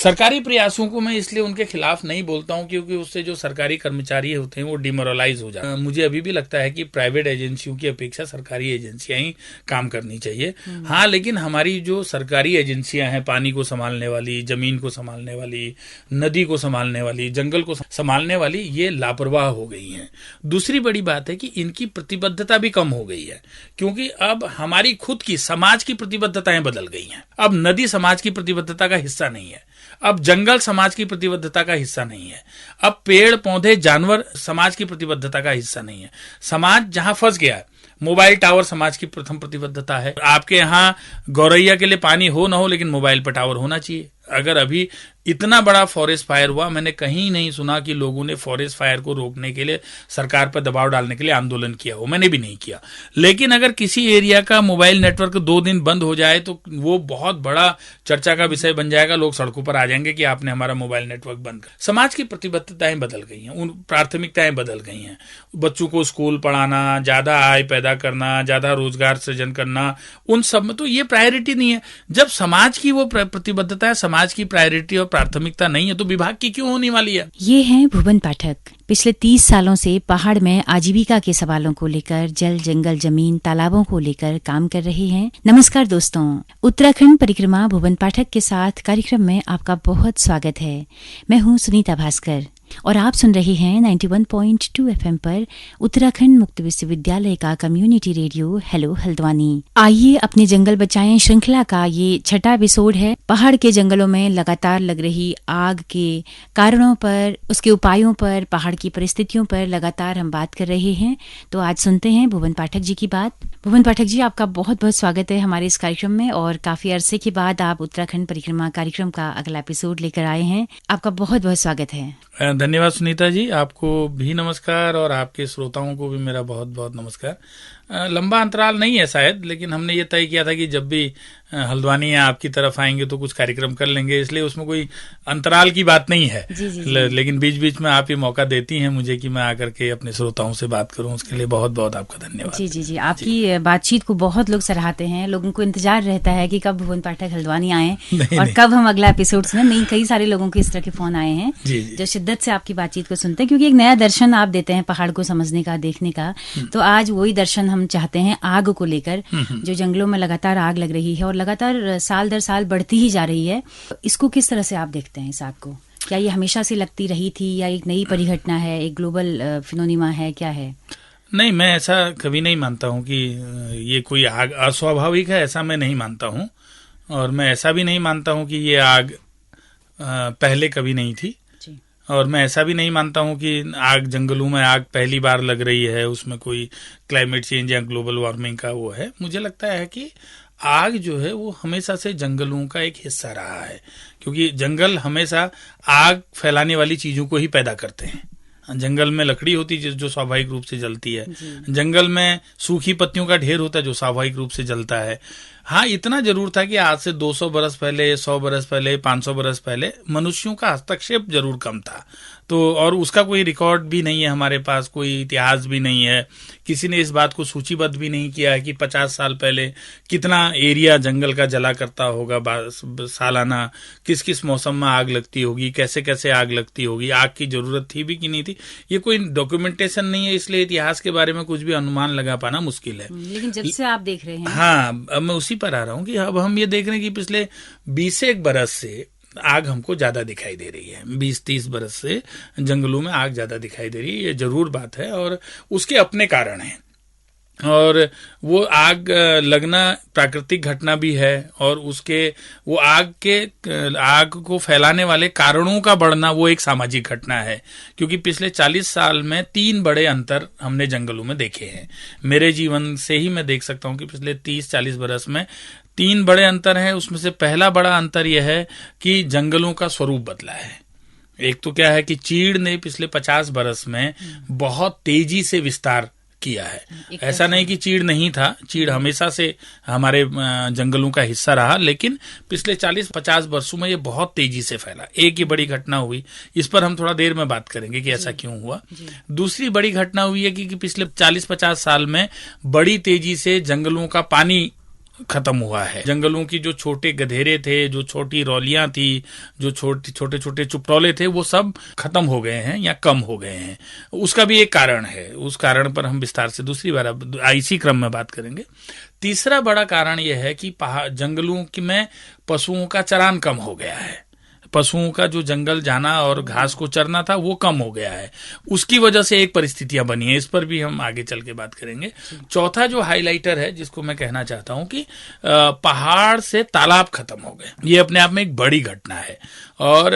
सरकारी प्रयासों को मैं इसलिए उनके खिलाफ नहीं बोलता हूं क्योंकि उससे जो सरकारी कर्मचारी होते हैं वो डिमोरलाइज हो जाते हैं। मुझे अभी भी लगता है कि प्राइवेट एजेंसियों की अपेक्षा सरकारी एजेंसियां ही काम करनी चाहिए। हाँ, लेकिन हमारी जो सरकारी एजेंसियां हैं, पानी को संभालने वाली, जमीन को संभालने वाली, नदी को संभालने वाली, जंगल को संभालने वाली, ये लापरवाह हो गई हैं। दूसरी बड़ी बात है कि इनकी प्रतिबद्धता भी कम हो गई है क्योंकि अब हमारी खुद की समाज की प्रतिबद्धताएं बदल गई हैं। अब नदी समाज की प्रतिबद्धता का हिस्सा नहीं है, अब जंगल समाज की प्रतिबद्धता का हिस्सा नहीं है, अब पेड़ पौधे जानवर समाज की प्रतिबद्धता का हिस्सा नहीं है। समाज जहां फंस गया है, मोबाइल टावर समाज की प्रथम प्रतिबद्धता है। आपके यहाँ गौरैया के लिए पानी हो ना हो लेकिन मोबाइल पर टावर होना चाहिए। अगर अभी इतना बड़ा फॉरेस्ट फायर हुआ, मैंने कहीं नहीं सुना कि लोगों ने फॉरेस्ट फायर को रोकने के लिए सरकार पर दबाव डालने के लिए आंदोलन किया हो, मैंने भी नहीं किया। लेकिन अगर किसी एरिया का मोबाइल नेटवर्क 2 दिन बंद हो जाए तो वो बहुत बड़ा चर्चा का विषय बन जाएगा, लोग सड़कों पर आ जाएंगे कि आपने हमारा मोबाइल नेटवर्क बंद कर। समाज की प्रतिबद्धताएं बदल गई हैं, उन प्राथमिकताएं बदल गई हैं। बच्चों को स्कूल पढ़ाना, ज्यादा आय पैदा करना, ज्यादा रोजगार सृजन करना, उन सब में तो ये प्रायोरिटी नहीं है। जब समाज की वो प्रतिबद्धता है, समाज की प्रायोरिटी और प्राथमिकता नहीं है तो विभाग की क्यों होने वाली है। ये हैं भुवन पाठक। पिछले 30 सालों से पहाड़ में आजीविका के सवालों को लेकर, जल जंगल जमीन तालाबों को लेकर काम कर रहे हैं। नमस्कार दोस्तों, उत्तराखंड परिक्रमा भुवन पाठक के साथ कार्यक्रम में आपका बहुत स्वागत है। मैं हूँ सुनीता भास्कर और आप सुन रहे हैं 91.2 FM पर उत्तराखंड मुक्त विश्वविद्यालय का कम्युनिटी रेडियो हेलो हल्द्वानी। आइए अपने जंगल बचाएं श्रृंखला का ये 6वां एपिसोड है। पहाड़ के जंगलों में लगातार लग रही आग के कारणों पर, उसके उपायों पर, पहाड़ की परिस्थितियों पर लगातार हम बात कर रहे हैं। तो आज सुनते हैं भुवन पाठक जी की बात। भुवन पाठक जी, आपका बहुत बहुत स्वागत है हमारे इस कार्यक्रम में और काफी अरसे के बाद आप उत्तराखंड परिक्रमा कार्यक्रम का अगला एपिसोड लेकर आए हैं। आपका बहुत बहुत स्वागत है। धन्यवाद सुनीता जी, आपको भी नमस्कार और आपके श्रोताओं को भी मेरा बहुत बहुत नमस्कार। लंबा अंतराल नहीं है शायद, लेकिन हमने ये तय किया था कि जब भी हल्द्वानी या आपकी तरफ आएंगे तो कुछ कार्यक्रम कर लेंगे, इसलिए उसमें कोई अंतराल की बात नहीं है। लेकिन बीच बीच में आप ये मौका देती हैं मुझे कि मैं आकर के अपने श्रोताओं से बात करूं, उसके लिए बहुत बहुत आपका धन्यवाद। जी, आपकी बातचीत को बहुत लोग सराहते हैं। लोगों को इंतजार रहता है कि कब भुवन पाठक हल्द्वानी आए और कब हम अगला एपिसोड सुने। नहीं, कई सारे लोगों के इस तरह के फोन आए हैं जो शिद्दत से आपकी बातचीत को सुनते हैं, क्योंकि एक नया दर्शन आप देते हैं पहाड़ को समझने का, देखने का। तो आज वही दर्शन हम चाहते हैं आग को लेकर, जो जंगलों में लगातार आग लग रही है और लगातार साल दर साल बढ़ती ही जा रही है। इसको किस तरह से आप देखते हैं इस आग को? क्या ये हमेशा से लगती रही थी या एक नई परिघटना है, एक ग्लोबल फिनोनिमा है, क्या है? नहीं, मैं ऐसा कभी नहीं मानता हूं कि ये कोई आग अस्वाभाविक है, ऐसा मैं नहीं मानता हूं। और मैं ऐसा भी नहीं मानता हूं कि ये आग पहले कभी नहीं थी। और मैं ऐसा भी नहीं मानता हूं कि आग, जंगलों में आग पहली बार लग रही है, उसमें कोई क्लाइमेट चेंज या ग्लोबल वार्मिंग का वो है। मुझे लगता है कि आग जो है वो हमेशा से जंगलों का एक हिस्सा रहा है, क्योंकि जंगल हमेशा आग फैलाने वाली चीजों को ही पैदा करते हैं। जंगल में लकड़ी होती है जो स्वाभाविक रूप से जलती है, जंगल में सूखी पत्तियों का ढेर होता है जो स्वाभाविक रूप से जलता है। हाँ, इतना जरूर था कि आज से 200 बरस पहले, 100 बरस पहले, 500 बरस पहले मनुष्यों का हस्तक्षेप जरूर कम था। तो और उसका कोई रिकॉर्ड भी नहीं है हमारे पास, कोई इतिहास भी नहीं है। किसी ने इस बात को सूचीबद्ध भी नहीं किया है कि 50 साल पहले कितना एरिया जंगल का जला करता होगा सालाना, किस किस मौसम में आग लगती होगी, कैसे कैसे आग लगती होगी, आग की जरूरत थी भी कि नहीं थी। ये कोई डॉक्यूमेंटेशन नहीं है, इसलिए इतिहास के बारे में कुछ भी अनुमान लगा पाना मुश्किल है। लेकिन जब से आप देख रहे हैं, हाँ, अब मैं उसी पर आ रहा हूँ कि अब हम ये देख रहे हैं कि पिछले 20 बरस से आग हमको ज्यादा दिखाई दे रही है। 20-30 बरस से जंगलों में आग ज्यादा दिखाई दे रही है, ये जरूर बात है और उसके अपने कारण हैं। और वो आग लगना प्राकृतिक घटना भी है और उसके वो आग को फैलाने वाले कारणों का बढ़ना वो एक सामाजिक घटना है। क्योंकि पिछले 40 साल में 3 बड़े अंतर हमने जंगलों में देखे हैं। मेरे जीवन से ही मैं देख सकता हूं कि पिछले 30-40 बरस में 3 बड़े अंतर हैं। उसमें से पहला बड़ा अंतर यह है कि जंगलों का स्वरूप बदला है। एक तो क्या है कि चीड़ ने पिछले 50 बरस में बहुत तेजी से विस्तार किया है। ऐसा नहीं कि चीड़ नहीं था, चीड़ हमेशा से हमारे जंगलों का हिस्सा रहा, लेकिन पिछले 40-50 वर्षों में ये बहुत तेजी से फैला। एक ही बड़ी घटना हुई, इस पर हम थोड़ा देर में बात करेंगे कि ऐसा क्यों हुआ। दूसरी बड़ी घटना हुई है कि पिछले 40-50 साल में बड़ी तेजी से जंगलों का पानी खत्म हुआ है। जंगलों की जो छोटे गधेरे थे, जो छोटी रौलियां थी, जो छोटे छोटे चुपटौले थे, वो सब खत्म हो गए हैं या कम हो गए हैं। उसका भी एक कारण है, उस कारण पर हम विस्तार से दूसरी बार इसी क्रम में बात करेंगे। तीसरा बड़ा कारण यह है कि जंगलों में पशुओं का चरान कम हो गया है। पशुओं का जो जंगल जाना और घास को चरना था वो कम हो गया है। उसकी वजह से एक परिस्थितियां बनी है, इस पर भी हम आगे चल के बात करेंगे। चौथा जो हाइलाइटर है जिसको मैं कहना चाहता हूं कि पहाड़ से तालाब खत्म हो गए। ये अपने आप में एक बड़ी घटना है। और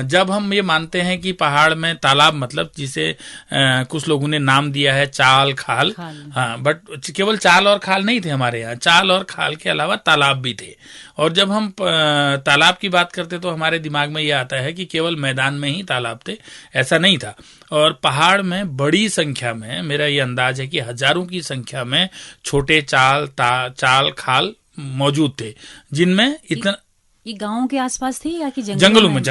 जब हम ये मानते हैं कि पहाड़ में तालाब मतलब जिसे कुछ लोगों ने नाम दिया है चाल खाल, हाँ, बट केवल चाल और खाल नहीं थे हमारे यहाँ, चाल और खाल के अलावा तालाब भी थे। और जब हम तालाब की बात करते तो हमारे दिमाग में ये आता है कि केवल मैदान में ही तालाब थे, ऐसा नहीं था। और पहाड़ में बड़ी संख्या में, मेरा ये अंदाज है कि हजारों की संख्या में छोटे चाल खाल मौजूद थे, जिनमें इतना ये गांव के आसपास थे या कि जंगलों में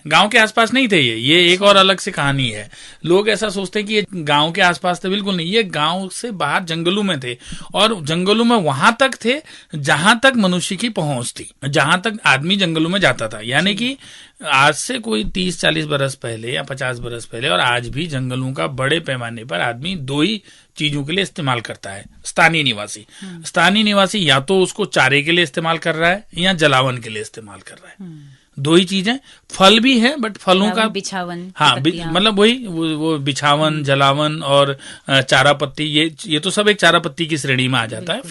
गांव के आसपास नहीं थे। ये एक और अलग से कहानी है। लोग ऐसा सोचते हैं कि ये गांव के आसपास थे, बिल्कुल नहीं। ये गांव से बाहर जंगलों में थे, और जंगलों में वहां तक थे जहां तक मनुष्य की पहुंच थी, जहां तक आदमी जंगलों में जाता था। यानी कि आज से कोई 30-40 बरस पहले या 50 बरस पहले और आज भी जंगलों का बड़े पैमाने पर आदमी दो ही चीजों के लिए इस्तेमाल करता है। स्थानीय निवासी या तो उसको चारे के लिए इस्तेमाल कर रहा है या जलावन के लिए इस्तेमाल कर रहा है। दो ही चीजें। फल भी है, बट फलों का बिछावन, हाँ, मतलब वही वो बिछावन, जलावन और चारा पत्ती, ये तो सब एक चारा पत्ती की श्रेणी में आ जाता है।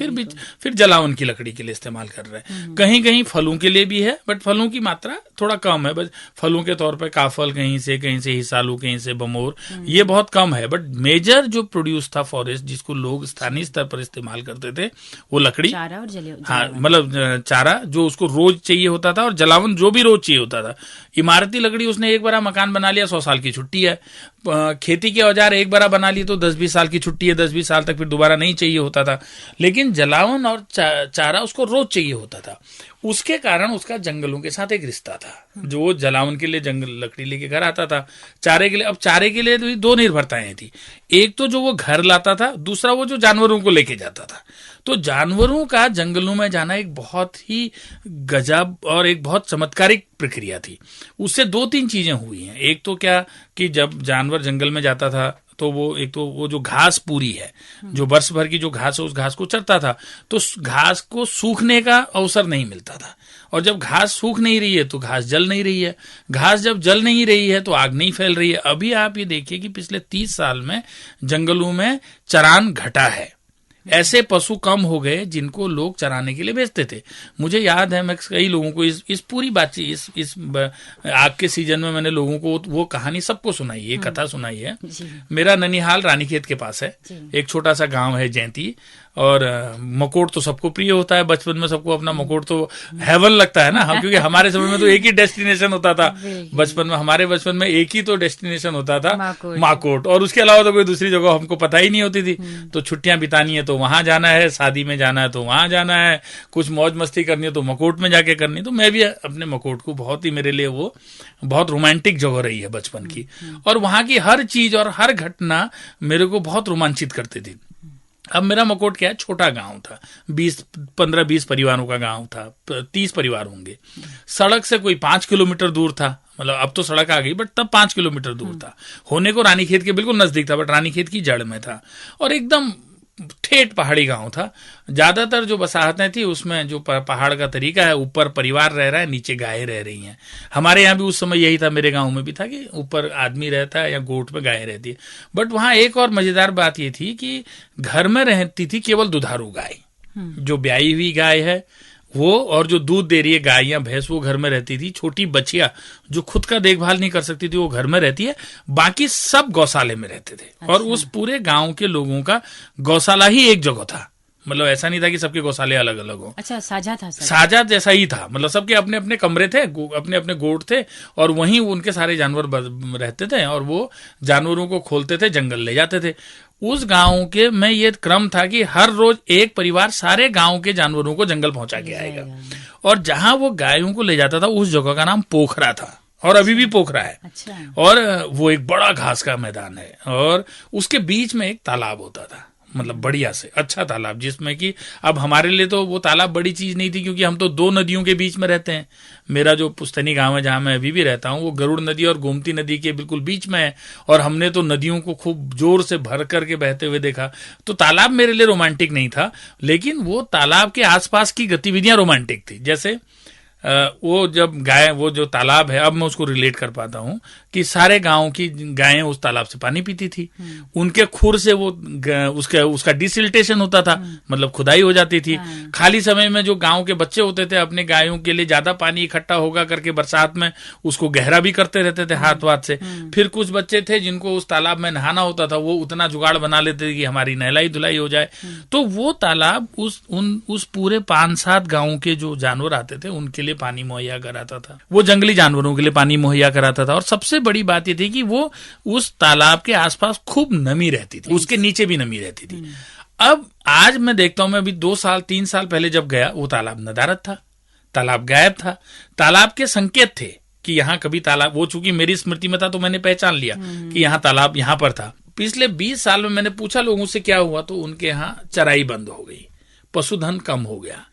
फिर जलावन की लकड़ी के लिए इस्तेमाल कर रहे हैं। कहीं कहीं फलों के लिए भी है, बट फलों की मात्रा थोड़ा कम है। बस फलों के तौर पर काफल, कहीं से हिसालू, कहीं से बमोर, ये बहुत कम है। बट मेजर जो प्रोड्यूस था फॉरेस्ट, जिसको लोग स्थानीय स्तर पर इस्तेमाल करते थे, वो लकड़ी, चारा और हाँ, मतलब चारा जो उसको रोज चाहिए होता था, और जलावन जो भी रोज चाहिए होता था। इमारती लकड़ी उसने एक बार मकान बना लिया, 100 साल की छुट्टी है। खेती के औजार एक बार बना लिए तो 10-20 साल की छुट्टी है, 10-20 साल तक फिर दोबारा नहीं चाहिए होता था। लेकिन जलावन और चारा उसको रोज चाहिए होता था। उसके कारण उसका जंगलों के साथ एक रिश्ता था। जो जलावन के लिए जंगल लकड़ी लेके घर आता था, चारे के लिए, अब चारे के लिए तो दो निर्भरताएं थी। एक तो जो वो घर लाता था, दूसरा वो जो जानवरों को लेके जाता था। तो जानवरों का जंगलों में जाना एक बहुत ही गजब और एक बहुत चमत्कारिक प्रक्रिया थी। उससे 2-3 चीजें हुई हैं। एक तो क्या कि जब जानवर जंगल में जाता था तो वो जो घास पूरी है, जो वर्ष भर की जो घास है, उस घास को चरता था, तो घास को सूखने का अवसर नहीं मिलता था। और जब घास सूख नहीं रही है तो घास जल नहीं रही है। घास जब जल नहीं रही है तो आग नहीं फैल रही है। अभी आप ये देखिए कि पिछले 30 साल में जंगलों में चरान घटा है। ऐसे पशु कम हो गए जिनको लोग चराने के लिए भेजते थे। मुझे याद है, मैं कई लोगों को इस पूरी बातचीत इस आग के सीजन में मैंने लोगों को वो कहानी सबको सुनाई है, कथा सुनाई है। मेरा ननिहाल रानीखेत के पास है, एक छोटा सा गांव है जैंती, और मकोट तो सबको प्रिय होता है। बचपन में सबको अपना मकोट तो हेवन लगता है ना, हम, क्योंकि हमारे समय में तो एक ही डेस्टिनेशन होता था। हमारे बचपन में एक ही तो डेस्टिनेशन होता था, माकोट, और उसके अलावा तो कोई दूसरी जगह हमको पता ही नहीं होती थी। तो छुट्टियां बितानी है तो वहां जाना है, शादी में जाना है तो वहां जाना है, कुछ मौज मस्ती करनी है तो मकोट में जाके करनी। तो मैं भी अपने मकोट को बहुत ही, मेरे लिए वो बहुत रोमांटिक जगह रही है बचपन की। और वहां की हर चीज और हर घटना मेरे को बहुत रोमांचित करती थी। अब मेरा मकोट क्या है, छोटा गांव था, 15-20 परिवारों का गांव था, 30 परिवार होंगे। सड़क से कोई 5 किलोमीटर दूर था, मतलब अब तो सड़क आ गई, बट तब 5 किलोमीटर दूर था। होने को रानीखेत के बिल्कुल नजदीक था, बट रानीखेत की जड़ में था। और एकदम ठेठ पहाड़ी गांव था। ज्यादातर जो बसाहतें थी उसमें जो पहाड़ का तरीका है, ऊपर परिवार रह रहा है, नीचे गायें रह रही हैं। हमारे यहाँ भी उस समय यही था, मेरे गांव में भी था कि ऊपर आदमी रहता है या गोट पे गाय रहती है। बट वहां एक और मजेदार बात ये थी कि घर में रहती थी केवल दुधारू गाय, जो ब्याई हुई गाय है वो, और जो दूध दे रही है गाय या भैंस, वो घर में रहती थी। छोटी बच्चियां जो खुद का देखभाल नहीं कर सकती थी वो घर में रहती है। बाकी सब गौशाले में रहते थे। अच्छा। और उस पूरे गांव के लोगों का गौशाला ही एक जगह था, मतलब ऐसा नहीं था कि सबके गौशाले अलग अलग हो। अच्छा, साझा था, साझा जैसा ही था, मतलब सबके अपने अपने कमरे थे, अपने अपने गोट थे, और वहीं उनके सारे जानवर रहते थे, और वो जानवरों को खोलते थे, जंगल ले जाते थे। उस गांव के में ये क्रम था कि हर रोज एक परिवार सारे गांव के जानवरों को जंगल पहुंचा के आएगा, और जहां वो गायों को ले जाता था उस जगह का नाम पोखरा था, और अभी भी पोखरा है। अच्छा। और वो एक बड़ा घास का मैदान है, और उसके बीच में एक तालाब होता था। मतलब बढ़िया से अच्छा तालाब, जिसमें कि अब हमारे लिए तो वो तालाब बड़ी चीज नहीं थी, क्योंकि हम तो 2 नदियों के बीच में रहते हैं। मेरा जो पुस्तैनी गांव है जहां मैं अभी भी रहता हूं, वो गरुड़ नदी और गोमती नदी के बिल्कुल बीच में है, और हमने तो नदियों को खूब जोर से भर करके बहते हुए देखा। तो तालाब मेरे लिए रोमांटिक नहीं था, लेकिन वो तालाब के आसपास की गतिविधियां रोमांटिक थी। जैसे वो जब गाय, वो जो तालाब है, अब मैं उसको रिलेट कर पाता हूँ कि सारे गांव की गायें उस तालाब से पानी पीती थी। उनके खुर से वो उसका डिसिल्टेशन होता था, मतलब खुदाई हो जाती थी। खाली समय में जो गांव के बच्चे होते थे, अपने गायों के लिए ज्यादा पानी इकट्ठा होगा करके बरसात में उसको गहरा भी करते रहते थे हाथ वाथ से। फिर कुछ बच्चे थे जिनको उस तालाब में नहाना होता था, वो उतना जुगाड़ बना लेते थे कि हमारी नहलाई धुलाई हो जाए। तो वो तालाब उस पूरे 5-7 गाँव के जो जानवर आते थे उनके लिए पानी मुहैया कराता था, वो जंगली जानवरों के लिए पानी मुहैया कराता था। और सबसे बड़ी बात ये थी कि वो उस तालाब के आसपास खूब नमी रहती थी, उसके नीचे भी नमी रहती थी। अब आज मैं देखता हूं, मैं अभी 2-3 साल पहले जब गया, वो तालाब नदारद था, तालाब गायब था। तालाब के संकेत थे कि यहाँ कभी तालाब, वो चूंकि मेरी स्मृति में था तो मैंने पहचान लिया कि यहाँ तालाब यहाँ पर था। पिछले 20 साल में मैंने पूछा लोगों से क्या हुआ, तो उनके यहाँ चराई बंद हो गई, पशुधन कम हो गया।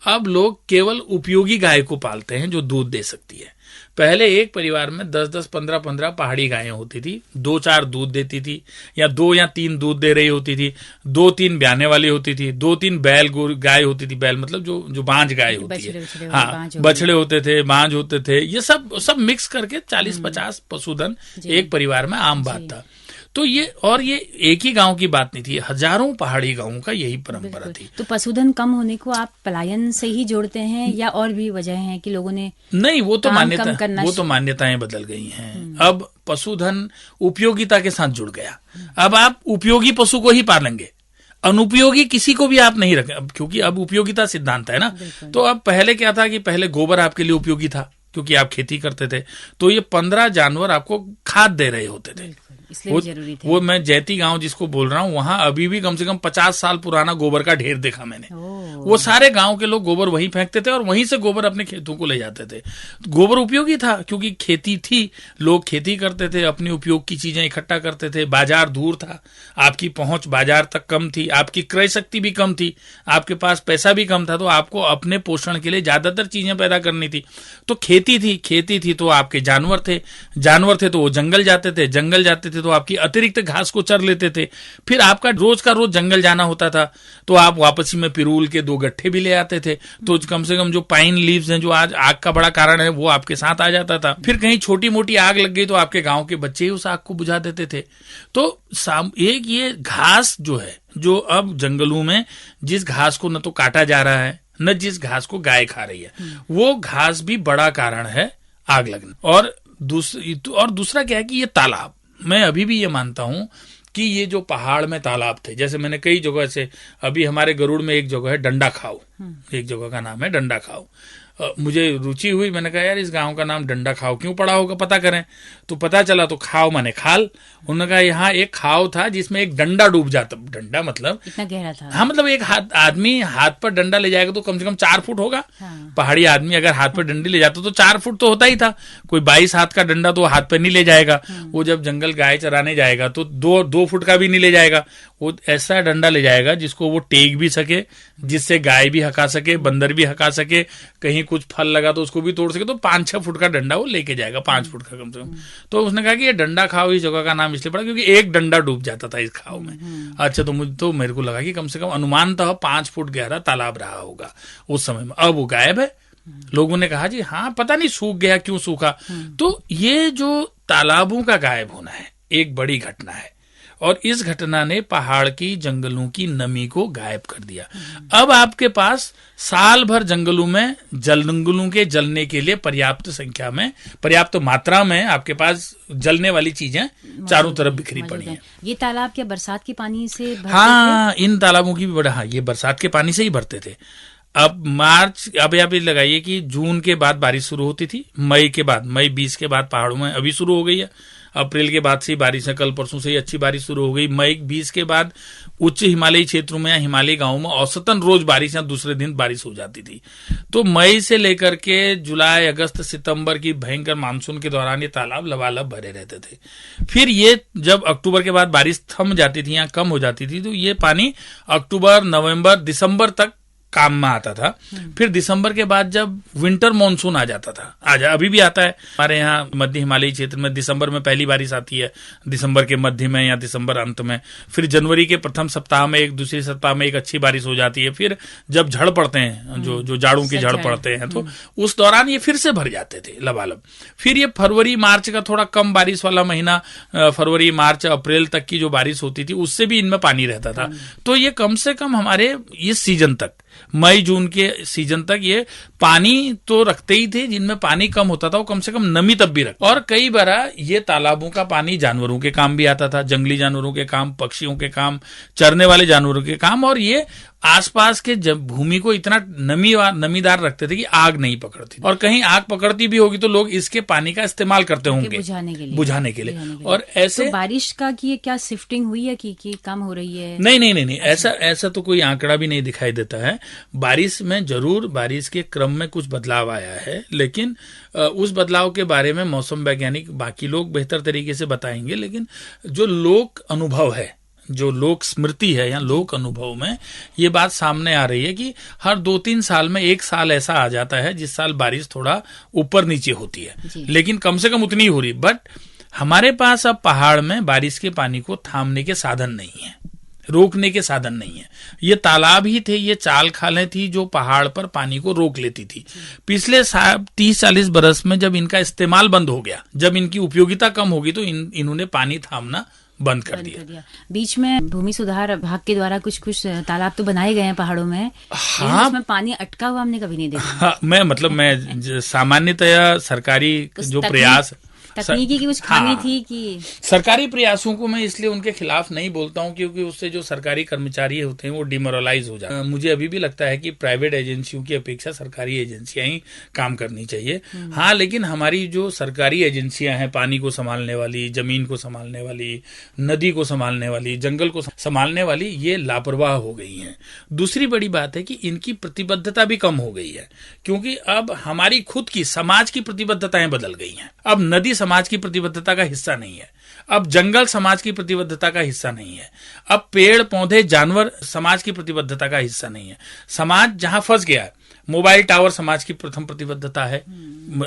अब लोग केवल उपयोगी गाय को पालते हैं जो दूध दे सकती है। पहले एक परिवार में 10-10, 15-15 पहाड़ी गायें होती थी, 2-4 दूध देती थी, या 2 या 3 दूध दे रही होती थी, 2-3 ब्याने वाली होती थी, 2-3 बैल गाय होती थी। बैल मतलब जो बांझ गाय होती है, हाँ, बछड़े होते थे, बांझ होते थे, ये सब मिक्स करके 40-50 पशुधन एक परिवार में आम बात था। तो ये एक ही गांव की बात नहीं थी, हजारों पहाड़ी गांवों का यही परंपरा थी। तो पशुधन कम होने को आप पलायन से ही जोड़ते हैं, या और भी वजह है कि लोगों ने नहीं, वो तो मान्यताएं बदल गई हैं। अब पशुधन उपयोगिता के साथ जुड़ गया। अब आप उपयोगी पशु को ही पालेंगे, अनुपयोगी किसी को भी आप नहीं रखें, क्योंकि अब उपयोगिता सिद्धांत है ना। तो अब पहले क्या था कि पहले गोबर आपके लिए उपयोगी था, क्योंकि आप खेती करते थे, तो ये 15 जानवर आपको खाद दे रहे होते थे, इसलिए जरूरी थे। वो मैं जैती गांव जिसको बोल रहा हूँ, वहां अभी भी कम से कम 50 साल पुराना गोबर का ढेर देखा मैंने। वो सारे गांव के लोग गोबर वहीं फेंकते थे और वहीं से गोबर अपने खेतों को ले जाते थे। गोबर उपयोगी था, क्योंकि खेती थी, लोग खेती करते थे, अपनी उपयोग की चीजें इकट्ठा करते थे। बाजार दूर था, आपकी पहुंच बाजार तक कम थी, आपकी क्रय शक्ति भी कम थी, आपके पास पैसा भी कम था, तो आपको अपने पोषण के लिए ज्यादातर चीजें पैदा करनी थी। तो खेती थी तो आपके जानवर थे तो वो जंगल जाते थे तो आपकी अतिरिक्त घास को चर लेते थे। फिर आपका रोज का रोज जंगल जाना होता था, तो आप वापसी में पिरूल के 2 गट्ठे भी ले आते थे, तो कम से कम जो पाइन लीव्स हैं, जो आज आग का बड़ा कारण है, वो आपके साथ आ जाता था। फिर कहीं छोटी मोटी आग लग गई तो आपके गांव के बच्चे ही उस आग को बुझा देते थे। तो एक ये घास जो है, जो अब जंगलों में जिस घास को न तो काटा जा रहा है, न जिस घास को गाय खा रही है, वो घास भी बड़ा कारण है आग लगने। और दूसरा क्या है कि ये तालाब, मैं अभी भी ये मानता हूं कि ये जो पहाड़ में तालाब थे, जैसे मैंने कई जगह से, अभी हमारे गरुड़ में एक जगह है डंडा खाओ, एक जगह का नाम है डंडा खाओ। मुझे रुचि हुई, मैंने कहा यार इस गांव का नाम डंडा खाओ क्यों पड़ा होगा, पता करें। तो पता चला तो खाओ माने खाल। उन्होंने कहा यहाँ एक खाओ था जिसमें एक डंडा डूब जाता, डंडा मतलब इतना गहरा था, हाँ, मतलब एक आदमी हाथ पर डंडा ले जाएगा तो कम से कम 4 फुट होगा। हाँ। पहाड़ी आदमी अगर हाथ पर डंडी ले जाता तो 4 फुट तो होता ही था। कोई 22 हाथ का डंडा तो हाथ पर नहीं ले जाएगा। वो जब जंगल गाय चराने जाएगा तो 2 फुट का भी नहीं ले जाएगा। वो ऐसा डंडा ले जाएगा जिसको वो टेक भी सके, जिससे गाय भी हका सके, बंदर भी हका सके, कहीं कुछ फल लगा तो उसको भी तोड़ सके। तो 5-6 फुट का डंडा वो लेके जाएगा, 5 फुट का कम से कम। तो उसने कहा कि ये डंडा खाओ इस जगह का नाम इसलिए पड़ा क्योंकि एक डंडा डूब जाता था इस खाओ में। अच्छा, तो मेरे को लगा कि कम से कम अनुमानतः 5 फुट गहरा तालाब रहा होगा उस समय में। अब वो गायब है। लोगों ने कहा जी हाँ, पता नहीं सूख गया, क्यों सूखा। तो ये जो तालाबों का गायब होना है एक बड़ी घटना है, और इस घटना ने पहाड़ की जंगलों की नमी को गायब कर दिया। अब आपके पास साल भर जंगलों के जलने के लिए पर्याप्त मात्रा में आपके पास जलने वाली चीजें चारों तरफ बिखरी पड़ी हैं। ये तालाब क्या बरसात के पानी से भरते हाँ, इन तालाबों की भी बड़ा, हाँ, ये बरसात के पानी से ही भरते थे। अब आप लगाइए कि जून के बाद बारिश शुरू होती थी, मई 20 के बाद पहाड़ों में अभी शुरू हो गई है। अप्रैल के बाद से ही बारिश है, कल परसों से ही अच्छी बारिश शुरू हो गई। मई 20 के बाद उच्च हिमालयी क्षेत्रों में या हिमालयी गांवों में औसतन रोज बारिश या दूसरे दिन बारिश हो जाती थी। तो मई से लेकर के जुलाई, अगस्त, सितंबर की भयंकर मानसून के दौरान ये तालाब लबालब भरे रहते थे। फिर ये जब अक्टूबर के बाद बारिश थम जाती थी या कम हो जाती थी तो ये पानी अक्टूबर, नवंबर, दिसंबर तक काम में आता था। फिर दिसंबर के बाद जब विंटर मॉनसून आ जाता था, अभी भी आता है हमारे यहाँ मध्य हिमालयी क्षेत्र में, दिसंबर में पहली बारिश आती है, दिसंबर के मध्य में या दिसंबर अंत में। फिर जनवरी के प्रथम सप्ताह में, एक दूसरे सप्ताह में एक अच्छी बारिश हो जाती है। फिर जब झड़ पड़ते हैं, जो जाड़ों की झड़ पड़ते हैं, तो उस दौरान ये फिर से भर जाते थे लबालब। फिर ये फरवरी मार्च का थोड़ा कम बारिश वाला महीना, फरवरी मार्च अप्रैल तक की जो बारिश होती थी उससे भी इनमें पानी रहता था। तो ये कम से कम हमारे इस सीजन तक, मई जून के सीजन तक ये पानी तो रखते ही थे। जिनमें पानी कम होता था वो कम से कम नमी तब भी रखते। और कई बार ये तालाबों का पानी जानवरों के काम भी आता था, जंगली जानवरों के काम, पक्षियों के काम, चरने वाले जानवरों के काम। और ये आसपास के भूमि को इतना नमीदार रखते थे कि आग नहीं पकड़ती, और कहीं आग पकड़ती भी होगी तो लोग इसके पानी का इस्तेमाल करते होंगे बुझाने के लिए। और ऐसे तो बारिश का की क्या शिफ्टिंग हुई है कि कम हो रही है? नहीं, ऐसा तो कोई आंकड़ा भी नहीं दिखाई देता है। बारिश में जरूर बारिश के क्रम में कुछ बदलाव आया है, लेकिन उस बदलाव के बारे में मौसम वैज्ञानिक बाकी लोग बेहतर तरीके से बताएंगे। लेकिन जो लोक अनुभव है, जो लोक स्मृति है या लोक अनुभव में ये बात सामने आ रही है कि हर 2-3 साल में एक साल ऐसा आ जाता है जिस साल बारिश थोड़ा ऊपर नीचे होती है, लेकिन कम से कम उतनी हो रही। बट हमारे पास अब पहाड़ में बारिश के पानी को थामने के साधन नहीं है, रोकने के साधन नहीं है। ये तालाब ही थे, ये चाल खालें थी जो पहाड़ पर पानी को रोक लेती थी। पिछले 30-40 बरस में जब इनका इस्तेमाल बंद हो गया, जब इनकी उपयोगिता कम होगी, तो इन्होंने पानी थामना बंद कर दिया। बीच में भूमि सुधार विभाग के द्वारा कुछ तालाब तो बनाए गए हैं पहाड़ों में। हाँ, उसमें पानी अटका हुआ हमने कभी नहीं देखा। हाँ, मैं सामान्यतया सरकारी जो प्रयास तकनीकी की कुछ खामी थी कि सरकारी प्रयासों को मैं इसलिए उनके खिलाफ नहीं बोलता हूं क्योंकि उससे जो सरकारी कर्मचारी होते हैं वो डिमोरलाइज हो जाते हैं। मुझे अभी भी लगता है कि प्राइवेट एजेंसियों की अपेक्षा सरकारी एजेंसियां ही काम करनी चाहिए। हाँ, लेकिन हमारी जो सरकारी एजेंसियां हैं, पानी को संभालने वाली, जमीन को संभालने वाली, नदी को संभालने वाली, जंगल को संभालने वाली, ये लापरवाह हो गई हैं। दूसरी बड़ी बात है कि इनकी प्रतिबद्धता भी कम हो गई है, क्योंकि अब हमारी खुद की समाज की प्रतिबद्धताएं बदल गई हैं। अब नदी समाज की प्रतिबद्धता का हिस्सा नहीं है, अब जंगल समाज की प्रतिबद्धता का हिस्सा नहीं है, अब पेड़ पौधे जानवर समाज की प्रतिबद्धता का हिस्सा नहीं है। समाज जहां फंस गया है, मोबाइल टावर समाज की प्रथम प्रतिबद्धता है।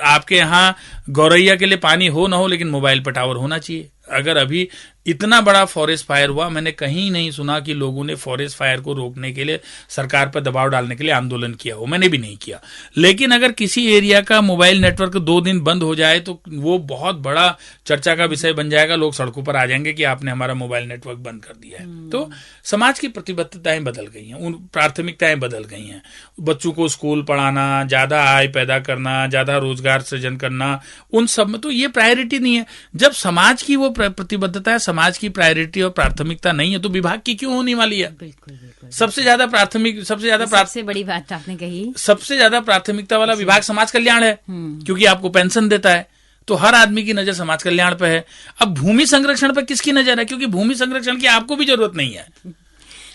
आपके यहाँ गौरैया के लिए पानी हो ना हो, लेकिन मोबाइल पर टावर होना चाहिए। अगर अभी इतना बड़ा फॉरेस्ट फायर हुआ, मैंने कहीं नहीं सुना कि लोगों ने फॉरेस्ट फायर को रोकने के लिए सरकार पर दबाव डालने के लिए आंदोलन किया हो, मैंने भी नहीं किया। लेकिन अगर किसी एरिया का मोबाइल नेटवर्क 2 दिन बंद हो जाए तो वो बहुत बड़ा चर्चा का विषय बन जाएगा, लोग सड़कों पर आ जाएंगे कि आपने हमारा मोबाइल नेटवर्क बंद कर दिया है। तो समाज की प्रतिबद्धताएं बदल गई हैं, उन प्राथमिकताएं बदल गई हैं। बच्चों को स्कूल पढ़ाना, ज्यादा आय पैदा करना, ज्यादा रोजगार सृजन करना, उन सब में तो ये प्रायोरिटी नहीं है। जब समाज की वो प्रतिबद्धता है, समाज की प्रायोरिटी और प्राथमिकता नहीं है, तो विभाग की क्यों होने वाली है? बिल्कुल। सबसे ज्यादा सबसे बड़ी बात आपने कही, सबसे ज्यादा प्राथमिकता वाला विभाग समाज कल्याण है, क्योंकि आपको पेंशन देता है, तो हर आदमी की नजर समाज कल्याण पे है। अब भूमि संरक्षण पे किसकी नजर है? क्योंकि भूमि संरक्षण की आपको भी जरूरत नहीं है,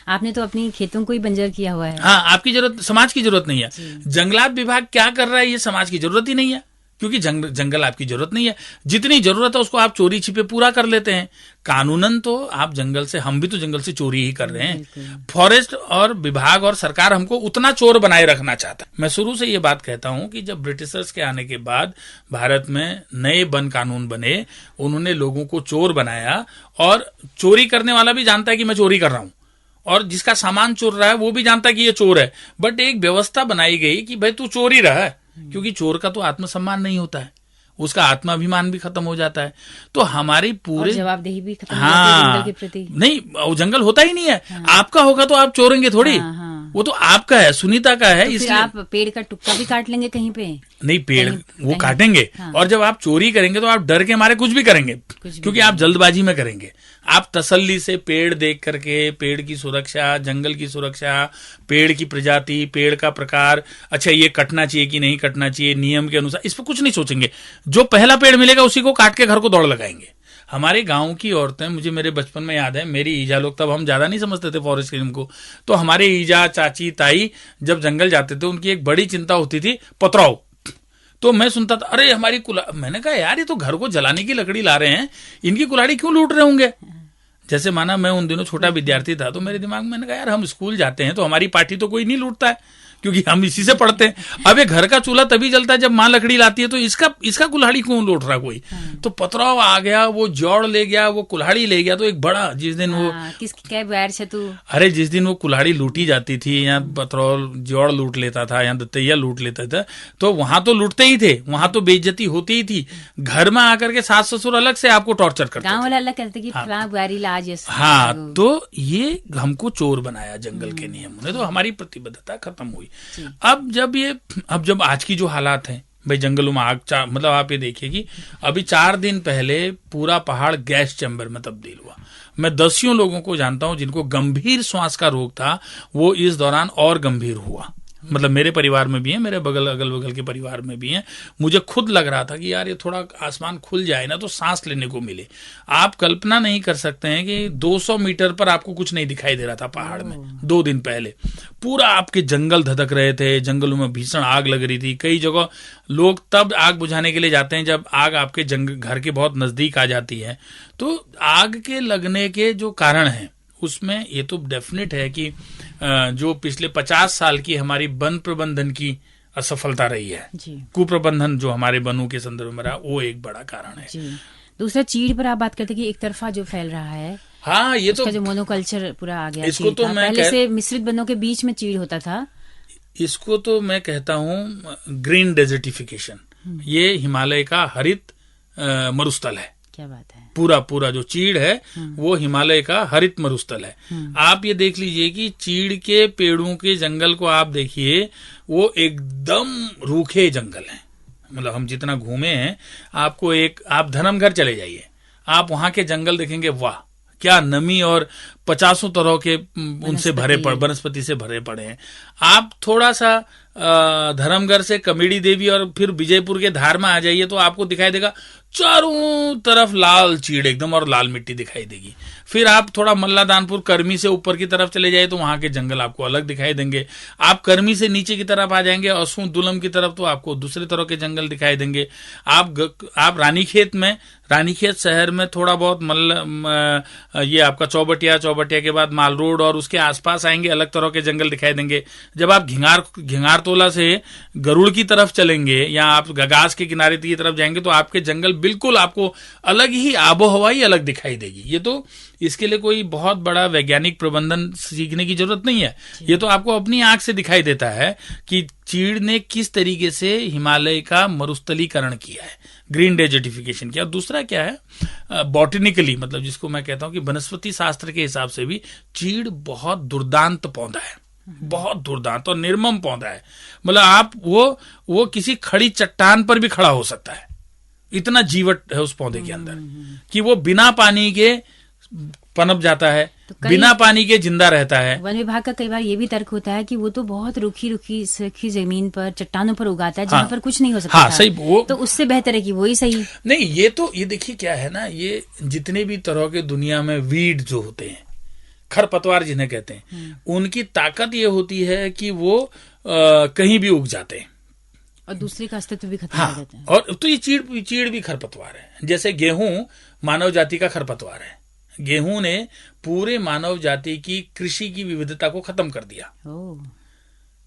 आपने तो अपनी खेतों को ही बंजर किया हुआ है। हाँ, आपकी जरूरत, समाज की जरूरत नहीं है। जंगलात विभाग क्या कर रहा है, ये समाज की जरूरत ही नहीं है, क्योंकि जंगल आपकी जरूरत नहीं है। जितनी जरूरत है उसको आप चोरी छिपे पूरा कर लेते हैं। कानूनन तो आप जंगल से, हम भी तो जंगल से चोरी ही कर रहे हैं। फॉरेस्ट और विभाग और सरकार हमको उतना चोर बनाए रखना चाहता है। मैं शुरू से ये बात कहता हूं कि जब ब्रिटिशर्स के आने के बाद भारत में नए वन कानून बने, उन्होंने लोगों को चोर बनाया, और चोरी करने वाला भी जानता है कि मैं चोरी कर रहा हूं, और जिसका सामान चोर रहा है वो भी जानता है कि ये चोर है। बट एक व्यवस्था बनाई गई कि भाई तू चोर ही रहा है, क्योंकि चोर का तो आत्मसम्मान नहीं होता है, उसका आत्माभिमान भी खत्म हो जाता है। तो हमारी पूरे जवाबदेही भी खत्म हो जाती है जंगल के प्रति। नहीं, वो जंगल होता ही नहीं है। आपका होगा तो आप चोरेंगे थोड़ी, वो तो आपका है, सुनीता का है। तो इसलिए आप पेड़ का टुकड़ा भी काट लेंगे कहीं पे? नहीं, पेड़ वो काटेंगे। और जब आप चोरी करेंगे तो आप डर के मारे कुछ भी करेंगे, क्योंकि आप जल्दबाजी में करेंगे। आप तसल्ली से पेड़ देख करके, पेड़ की सुरक्षा, जंगल की सुरक्षा, पेड़ की प्रजाति, पेड़ का प्रकार, अच्छा ये कटना चाहिए कि नहीं कटना चाहिए नियम के अनुसार, इस पर कुछ नहीं सोचेंगे। जो पहला पेड़ मिलेगा उसी को काट के घर को दौड़ लगाएंगे। हमारे गांव की औरतें, मुझे मेरे बचपन में याद है, मेरी ईजा लोग, तब हम ज्यादा नहीं समझते थे फॉरेस्ट क्लीनिंग को, तो हमारे ईजा, चाची, ताई जब जंगल जाते थे उनकी एक बड़ी चिंता होती थी, पतराव। तो मैं सुनता था, अरे हमारी मैंने कहा यार ये तो घर को जलाने की लकड़ी ला रहे हैं, इनकी कुल्हाड़ी क्यों लूट रहे होंगे। जैसे माना मैं उन दिनों छोटा विद्यार्थी था, तो मेरे दिमाग में मैंने कहा यार हम स्कूल जाते हैं तो हमारी पार्टी तो कोई नहीं लूटता है, क्योंकि हम इसी से पढ़ते हैं। अब ये घर का चूल्हा तभी जलता है जब माँ लकड़ी लाती है, तो इसका कुल्हाड़ी क्यों लूट रहा कोई। तो पतराव आ गया, वो जौड़ ले गया, वो कुल्हाड़ी ले गया। तो एक बड़ा, जिस दिन वो किसकी बैर से तू, अरे जिस दिन वो कुल्हाड़ी लूटी जाती थी, या पतराव जौड़ लूट लेता था, या दत्तैया लूट लेता था, तो वहां तो लूटते ही थे, वहां तो बेइज्जती होती ही थी। घर में आकर के सास ससुर अलग से आपको टॉर्चर करते, गाँव वाले अलग करते कि बुआरी लाज। हाँ, तो ये हमको चोर बनाया जंगल के नियमों ने, तो हमारी प्रतिबद्धता खत्म हुई। अब जब आज की जो हालात हैं भाई, जंगलों में आग, मतलब आप ये देखिए कि अभी 4 दिन पहले पूरा पहाड़ गैस चैम्बर में तब्दील हुआ। मैं दसियों लोगों को जानता हूं जिनको गंभीर श्वास का रोग था, वो इस दौरान और गंभीर हुआ। मतलब मेरे परिवार में भी है, मेरे अगल बगल के परिवार में भी है। मुझे खुद लग रहा था कि यार ये थोड़ा आसमान खुल जाए ना तो सांस लेने को मिले। आप कल्पना नहीं कर सकते हैं कि 200 मीटर पर आपको कुछ नहीं दिखाई दे रहा था पहाड़ में। 2 दिन पहले पूरा आपके जंगल धधक रहे थे, जंगलों में भीषण आग लग रही थी। कई जगह लोग तब आग बुझाने के लिए जाते हैं जब आग आपके घर के बहुत नजदीक आ जाती है। तो आग के लगने के जो कारण है उसमें ये तो डेफिनेट है कि जो पिछले 50 साल की हमारी वन प्रबंधन की असफलता रही है, कुप्रबंधन जो हमारे वनों के संदर्भ में रहा, वो एक बड़ा कारण है। दूसरा, चीड़ पर आप बात करते कि एक तरफा जो फैल रहा है, हाँ, ये तो जो मोनोकल्चर पूरा आ गया। इसको तो मैं पहले से मिश्रित वनों के बीच में चीड़ होता था, इसको तो मैं कहता हूँ ग्रीन डेजर्टिफिकेशन। ये हिमालय का हरित मरुस्थल है। क्या बात है। पूरा जो चीड़ है वो हिमालय का हरित मरुस्थल है। आप ये देख लीजिए कि चीड़ के पेड़ों के जंगल को आप देखिए, वो एकदम रूखे जंगल हैं। मतलब हम जितना घूमे हैं, आप धर्मघर चले जाइए, आप वहां के जंगल देखेंगे, वाह क्या नमी और 50 तरह के उनसे वनस्पति से भरे पड़े हैं। आप थोड़ा सा धर्मगढ़ से कमेडी देवी और फिर विजयपुर के धार में आ जाइए तो आपको दिखाई देगा चारों तरफ लाल चीड़ एकदम, और लाल मिट्टी दिखाई देगी। फिर आप थोड़ा मल्लादानपुर कर्मी से ऊपर की तरफ चले जाइए तो वहां के जंगल आपको अलग दिखाई देंगे। आप कर्मी से नीचे की तरफ आ जाएंगे असू दुलम की तरफ तो आपको दूसरे तरह के जंगल दिखाई देंगे। आप रानीखेत शहर में थोड़ा बहुत ये आपका चौबटिया के बाद माल रोड और उसके आसपास आएंगे, अलग तरह के जंगल दिखाई देंगे। जब आप घिंगारतोला से गरुड़ की तरफ चलेंगे या आप गगास के किनारे की तरफ जाएंगे तो आपके जंगल बिल्कुल आपको अलग ही आबोहवा ही अलग दिखाई देगी। ये तो इसके लिए कोई बहुत बड़ा वैज्ञानिक प्रबंधन सीखने की जरूरत नहीं है, ये तो आपको अपनी आंख से दिखाई देता है कि चीड़ ने किस तरीके से हिमालय का मरुस्थलीकरण किया है, ग्रीन डेजर्टिफिकेशन किया। दूसरा क्या है, बॉटनिकली, मतलब जिसको मैं कहता हूं कि वनस्पति शास्त्र के हिसाब से भी चीड़ बहुत दुर्दांत पौधा है, बहुत दुर्दांत और निर्मम पौधा है। मतलब आप वो किसी खड़ी चट्टान पर भी खड़ा हो सकता है, इतना जीवट है उस पौधे के अंदर कि वो बिना पानी के पनप जाता है, तो बिना पानी के जिंदा रहता है। वन विभाग का कई बार ये भी तर्क होता है कि वो तो बहुत रूखी जमीन पर, चट्टानों पर उगाता है, जहाँ पर कुछ नहीं हो सकता। हाँ, सही। वो तो उससे बेहतर है कि वही सही नहीं। ये देखिए क्या है ना, ये जितने भी तरह के दुनिया में वीड जो होते हैं, खरपतवार जिन्हें कहते हैं, उनकी ताकत ये होती है कि वो कहीं भी उग जाते हैं और दूसरे का अस्तित्व भी खत्म कर देते हैं। और तो ये चीड़ भी खरपतवार है। जैसे गेहूं मानव जाति का खरपतवार है। गेहूं ने पूरे मानव जाति की कृषि की विविधता को खत्म कर दिया।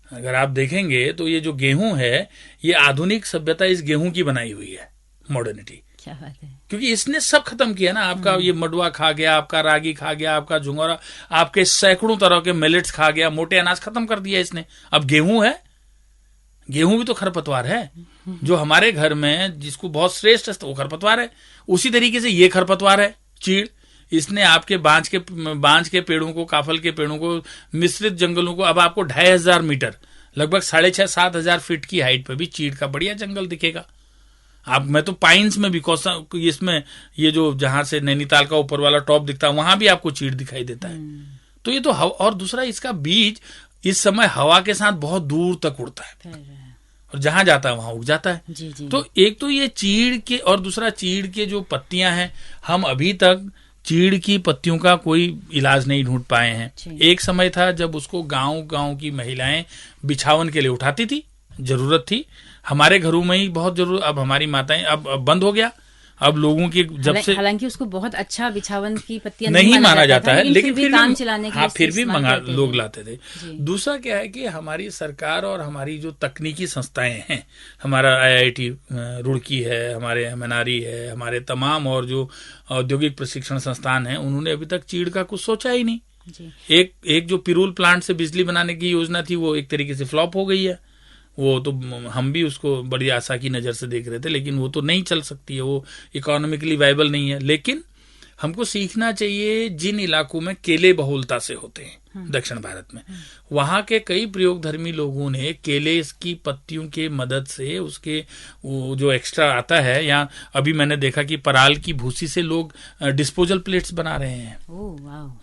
अगर आप देखेंगे तो ये जो गेहूं है, ये आधुनिक सभ्यता इस गेहूं की बनाई हुई है, मॉडर्निटी। क्या बात है। क्योंकि इसने सब खत्म किया ना, आपका ये मडुआ खा गया, आपका रागी खा गया, आपका झुंगोरा, आपके सैकड़ों तरह के मिलेट्स खा गया, मोटे अनाज खत्म कर दिया इसने। अब गेहूं है, गेहूं भी तो खरपतवार है। जो हमारे घर में जिसको बहुत श्रेष्ठ है वो खरपतवार है, उसी तरीके से ये खरपतवार है चीड़। इसने आपके बांज के पेड़ों को, काफल के पेड़ों को, मिश्रित जंगलों को, अब आपको 2500 मीटर, लगभग 6500-7 हजार फीट की हाइट पर भी चीड़ का बढ़िया जंगल दिखेगा। मैं तो पाइन्स में भी, इसमें ये जो जहां से नैनीताल का ऊपर वाला टॉप दिखता है, वहां भी आपको चीड़ दिखाई देता है। तो ये तो और दूसरा, इसका बीज इस समय हवा के साथ बहुत दूर तक उड़ता है और जहां जाता है वहां उग जाता है। जी जी। तो एक तो ये चीड़ के, और दूसरा चीड़ के जो पत्तियां हैं, हम अभी तक चीड़ की पत्तियों का कोई इलाज नहीं ढूंढ पाए हैं। एक समय था जब उसको गांव गांव की महिलाएं बिछावन के लिए उठाती थी, जरूरत थी, हमारे घरों में ही बहुत जरूरत, अब हमारी माताएं, अब बंद हो गया। अब लोगों की जब से, हालांकि उसको बहुत अच्छा बिछावन की पत्तियां नहीं माना जाता है, लेकिन फिर भी काम चलाने के लिए फिर भी लोग लाते थे। दूसरा क्या है कि हमारी सरकार और हमारी जो तकनीकी संस्थाएं हैं, हमारा IIT रुड़की है, हमारे MNRE है, हमारे तमाम और जो औद्योगिक प्रशिक्षण संस्थान हैं, उन्होंने अभी तक चीड़ का कुछ सोचा ही नहीं। एक जो पिरूल प्लांट से बिजली बनाने की योजना थी, वो एक तरीके से फ्लॉप हो गई है। वो तो हम भी उसको बड़ी आशा की नजर से देख रहे थे, लेकिन वो तो नहीं चल सकती है, वो इकोनॉमिकली वायबल नहीं है। लेकिन हमको सीखना चाहिए, जिन इलाकों में केले बहुलता से होते हैं दक्षिण भारत में, वहां के कई प्रयोगधर्मी लोगों ने केले की पत्तियों के मदद से उसके वो जो एक्स्ट्रा आता है, या अभी मैंने देखा कि पराल की भूसी से लोग डिस्पोजल प्लेट्स बना रहे हैं।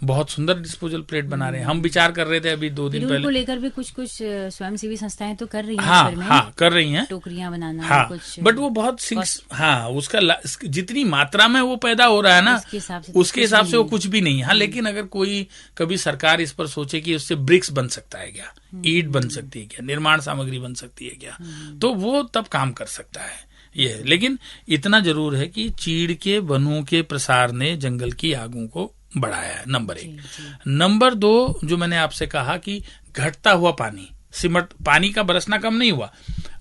बहुत सुंदर डिस्पोजल प्लेट बना रहे हैं। हम विचार कर रहे थे अभी 2 दिन पहले, को लेकर भी कुछ स्वयंसेवी संस्थाएं तो कर रही हैं। हाँ, कर रही हैं, टोकरियां बनाना। हाँ, बट वो बहुत उसका जितनी मात्रा में वो पैदा हो रहा है ना, उसके हिसाब से वो कुछ भी नहीं है। हाँ, लेकिन अगर कोई कभी सरकार इस पर सोचे कि उससे ब्रिक्स बन सकता है क्या, ईंट बन सकती है क्या, निर्माण सामग्री बन सकती है क्या, तो वो तब काम कर सकता है ये। लेकिन इतना जरूर है कि चीड़ के वनों के प्रसार ने जंगल की आगों को बढ़ाया है, नंबर 1। नंबर 2, जो मैंने आपसे कहा कि घटता हुआ पानी, सिमट पानी का बरसना कम नहीं हुआ।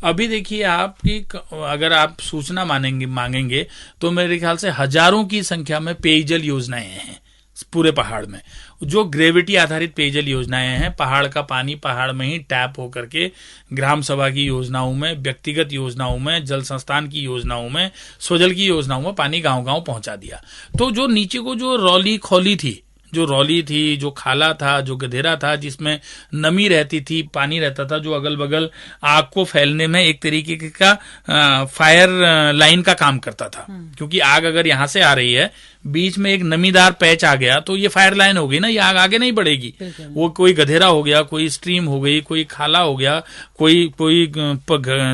अभी देखिए आपकी, अगर आप सूचना मांगेंगे तो मेरे ख्याल से हजारों की संख्या में पेयजल योजनाएं हैं पूरे पहाड़ में, जो ग्रेविटी आधारित पेयजल योजनाएं हैं। पहाड़ का पानी पहाड़ में ही टैप होकर के ग्राम सभा की योजनाओं में, व्यक्तिगत योजनाओं में, जल संस्थान की योजनाओं में, स्वजल की योजनाओं में पानी गांव गांव पहुंचा दिया। तो जो नीचे को जो रौली थी, जो खाला था, जो गधेरा था, जिसमें नमी रहती थी, पानी रहता था, जो अगल बगल आग को फैलने में एक तरीके का फायर लाइन का काम करता था। क्योंकि आग अगर यहां से आ रही है, बीच में एक नमीदार पैच आ गया, तो ये फायर लाइन हो गई ना, ये आग आगे नहीं बढ़ेगी। वो कोई गधेरा हो गया, कोई स्ट्रीम हो गई, कोई खाला हो गया, कोई